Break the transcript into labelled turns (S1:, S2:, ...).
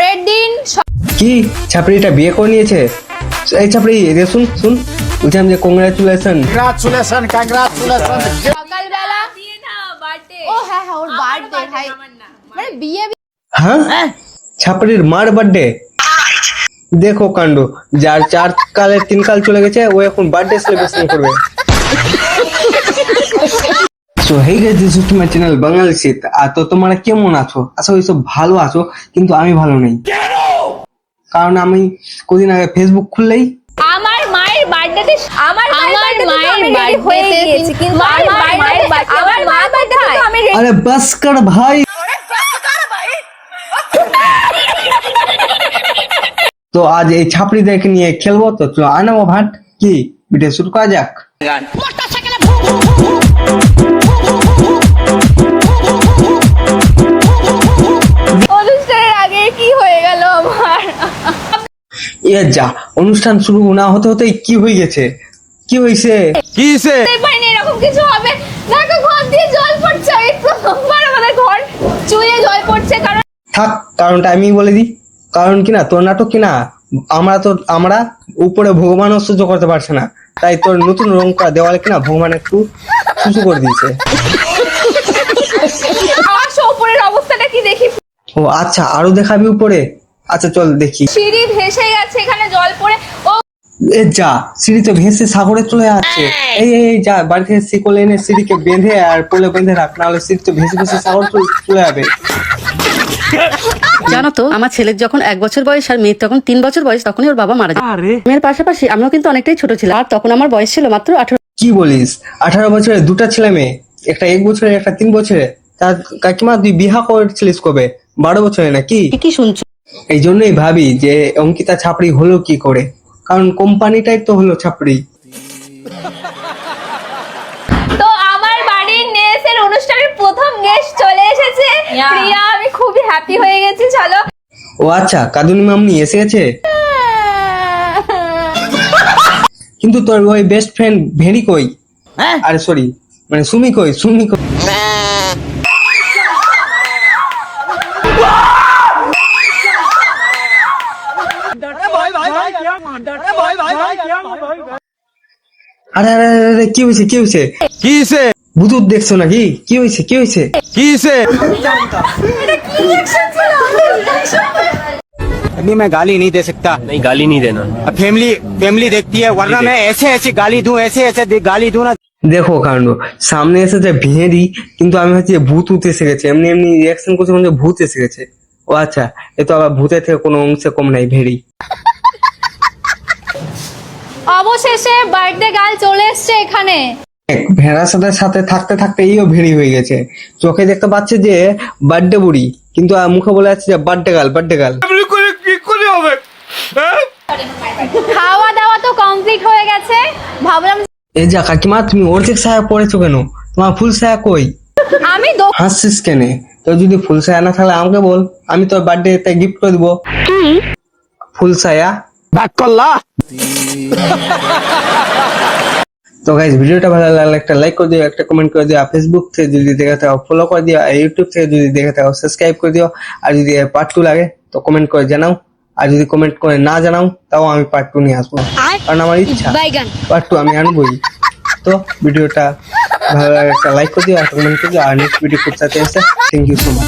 S1: পরের দিন
S2: কি ছাপড়িটা বিয়ে করে নিয়েছে? এই ছাপড়ি এদিকে শুন শুন, বলছিলাম যে কংগ্রাচুলেশন।
S1: সকালবেলা ও হ্যাঁ হ্যাঁ ওর বার্থডে ভাই, মানে বিয়ে
S2: হ্যাঁ ছাপড়ির মার বার্থডে। দেখো কাণ্ড, যার 4 কালের 3 কাল চলে গেছে ও এখন বার্থডে সেলিব্রেশন করবে। So hey guys, this is my channel বাঙালি শীত। আর তো তোমরা কেমন আছো? আশা করি সব ভালো আছো, কিন্তু আমি ভালো নেই। কারণ আমি কদিন আগে ফেসবুক খুললেই
S1: আমার মায়ের বার্থডেতে আমার মায়ের বার্থডেতে কিন্তু আমার মায়ের বার্থডেতে আমি
S2: আরে বাস কর ভাই। তো আজ এই ছাপড়িদেরকে নিয়ে খেলবো, তো চলো আনাবো ভাট। কি ভিডিও শুরু করা যাক।
S1: অনুষ্ঠানের আগে কি হয়ে গেল আমার?
S2: এ যা, অনুষ্ঠান শুরু না হতে হতেই কি হয়ে গেছে? কি হয়েছে?
S1: পাইনি এরকম কিছু হবে। দেখো ঘর দিয়ে জল পড়ছে, এই প্রথমবার আমাদের ঘর চুইয়ে জল পড়ছে। কারণ
S2: থাক, কারণটা আমি বলে দিই। কারণ কিনা তোর নাটক কিনা আমরা উপরে ভগবানও সহ্য করতে পারছে না, তাই তোর নতুন রং করা দেওয়ালে কিনা ভগবান একটু সুসু করে দিয়েছে।
S1: আসো উপরের অবস্থাটা কি দেখি।
S2: ও আচ্ছা, আরো দেখাবি উপরে? আচ্ছা চল দেখি।
S1: সিঁড়ি ভেসে গেছে, এখানে জল পড়ে। ও
S2: এ যা, সিঁড়ি তো ভেসে সাগরে চলে যাচ্ছে। এই এই যা, বাড়ি থেকে শিকল এনে সিঁড়িকে বেঁধে আর পোলে বেঁধে রাখ, নাহলে সিঁড়ি তো ভেসে ভেসে সাগর চলে যাবে।
S3: জানো তো, আমার ছেলের যখন 1 বছর বয়স আর মেয়ের তখন 3 বছর বয়স, তখনই ওর বাবা মারা যায়। মেয়ের পাশাপাশি আমিও কিন্তু অনেকটাই ছোট ছিলাম, আর তখন আমার বয়স ছিল মাত্র 18।
S2: কি বলিস? 18 বছরে 2টা ছেলে মেয়ে, একটা 1 বছরে একটা 3 বছরে। তার কাকিমা তুই বিহা করেছিলিস কবে? 12 বছরে নাকি?
S3: কি শুনছো?
S2: এই জন্যই ভাবি যে অঙ্কিতা ছাপড়ি হলো কি করে, কারণ কোম্পানিটাই তো হলো ছাপড়ি।
S1: তো আমার বাড়ির নেসের অনুষ্ঠানের প্রথম গেস্ট চলে এসেছে প্রিয়া। আমি খুবই হ্যাপি হয়ে গেছি। চলো।
S2: ও আচ্ছা, কাদুনি মামনি এসে গেছে। কিন্তু তোর ওই বেস্ট ফ্রেন্ড ভেরি কই? আরে সরি, মানে সুমি কই? সুমি কই? আরে আরে আরে, কি হয়েছে? কি হয়েছে? ভূতুত দেখছো নাকি? কি হয়েছে? কি হয়েছে?
S4: अभी मैं गाली नहीं दे सकता।
S5: नहीं, गाली नहीं देना।
S4: अब फैमिली देखती है, वरना मैं ऐसे गाली दूं, ऐसे गाली दूं ना।
S2: দেখো কাণ্ড, সামনে এসেছে ভেঁড়ি, কিন্তু আমি ভাবছি ভূত এসে গেছে। এমনি এমনি রিয়াকশন করছে মনে হচ্ছে ভূত এসে গেছে। ও আচ্ছা, এ তো আবার ভূতের থেকে কোনো অংশে কম নাই, ভেড়ি।
S1: অবশেষে বার্থডে গার্ল চলে এসেছে এখানে।
S2: ভেড়ার সাথে সাথে থাকতে থাকতে এইও ভেড়ি হয়ে গেছে। চোখে দেখতে পাচ্ছে যে বার্থডে বুড়ি, কিন্তু মুখে বলে যাচ্ছে যে বার্থডে গার্ল, বার্থডে গার্ল।
S1: খাওয়া দাওয়া তো কমপ্লিট হয়ে গেছে। ভাবলাম
S2: এই যা কাকিমা, তুমি অর্ধেক সায়া পড়েছো কেন? তোমার ফুল সায়া কই?
S1: আমি
S2: হাসছিস কেনে? তো যদি ফুল সায়া না থাকলে আমাকে বল, আমি তোর বার্থডে তে গিফট করে দিব ফুল সায়া। তো গাইস, ভিডিওটা ভালো লাগলে একটা লাইক করে দিও, একটা কমেন্ট করে দিও। ফেসবুক থেকে যদি দেখে থাকো ফলো করে দিও, আর ইউটিউব থেকে যদি দেখে থাকো সাবস্ক্রাইব করে দিও। আর যদি পার্ট 2 লাগে তো কমেন্ট করে জানাও, আর যদি কমেন্ট করে না জানাও তাও আমি পার্ট 2 নিয়ে আসবো, কারণ আমার ইচ্ছা পার্ট 2 আমি আনবই। তো ভিডিওটা ভালো লাগে একটা লাইক করে দিও, আর কমেন্ট করে দিও। আর নেক্সট ভিডিও খুব তাড়াতাড়ি আসছে। Thank you so much.